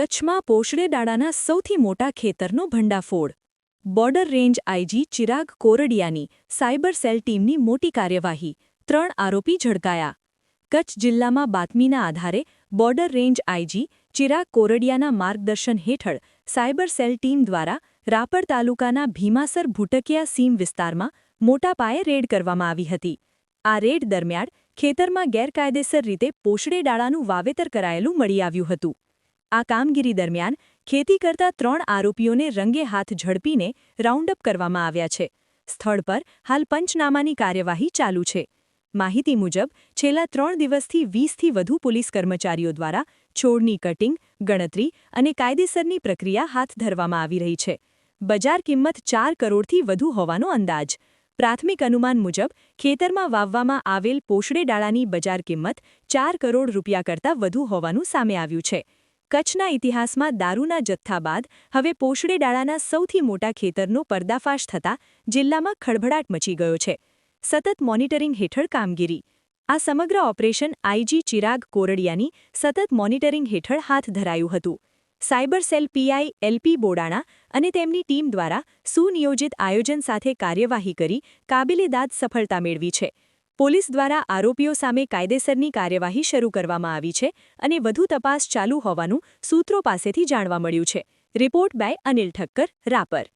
કચ્છમાં પોશળેડાળાના સૌથી મોટા ખેતરનો ભંડાફોડ. બોર્ડર રેન્જ આઈજી ચિરાગ કોરડિયાની સાયબર સેલ ટીમની મોટી કાર્યવાહી, 3 આરોપી ઝડપાયા. કચ્છ જિલ્લામાં બાતમીના આધારે બોર્ડર રેન્જ આઈજી ચિરાગ કોરડિયાના માર્ગદર્શન હેઠળ સાયબર સેલ ટીમ દ્વારા રાપર તાલુકાના ભીમાસર ભૂટકિયા સીમ વિસ્તારમાં મોટા પાયે રેડ કરવામાં આવી હતી. આ રેડ દરમિયાન ખેતરમાં ગેરકાયદેસર રીતે પોશળેડાળાનું વાવેતર કરાયેલું મળી આવ્યું હતું. આ કામગીરી દરમિયાન ખેતી કરતા 3 આરોપીઓને રંગે હાથ ઝડપીને રાઉન્ડઅપ કરવામાં આવ્યા છે. સ્થળ પર હાલ પંચનામાની કાર્યવાહી ચાલુ છે. માહિતી મુજબ છેલ્લા 3 દિવસથી 20થી વધુ પોલીસ કર્મચારીઓ દ્વારા છોડની કટિંગ, ગણતરી અને કાયદેસરની પ્રક્રિયા હાથ ધરવામાં આવી રહી છે. બજાર કિંમત 4 કરોડથી વધુ હોવાનો અંદાજ. પ્રાથમિક અનુમાન મુજબ ખેતરમાં વાવવામાં આવેલ પોશળેડાળાની બજાર કિંમત 4 કરોડ રૂપિયા કરતાં વધુ હોવાનું સામે આવ્યું છે. કચ્છના ઇતિહાસમાં દારૂના જથ્થા બાદ હવે પોશળેડાળાના સૌથી મોટા ખેતરનો પર્દાફાશ થતાં જિલ્લામાં ખળભળાટ મચી ગયો છે. સતત મોનિટરિંગ હેઠળ કામગીરી. આ સમગ્ર ઓપરેશન આઈજી ચિરાગ કોરડિયાની સતત મોનિટરિંગ હેઠળ હાથ ધરાયું હતું. Cyber cell PI LP Bodana અને તેમની ટીમ દ્વારા સુનિયોજિત આયોજન સાથે કાર્યવાહી કરી કાબિલેદાદ સફળતા મેળવી છે. પોલીસ દ્વારા આરોપીઓ સામે કાયદેસરની કાર્યવાહી શરૂ કરવામાં આવી છે અને વધુ તપાસ ચાલુ હોવાનું સૂત્રો પાસેથી જાણવા મળ્યું છે. Report by Anil Thakkar, Rapar.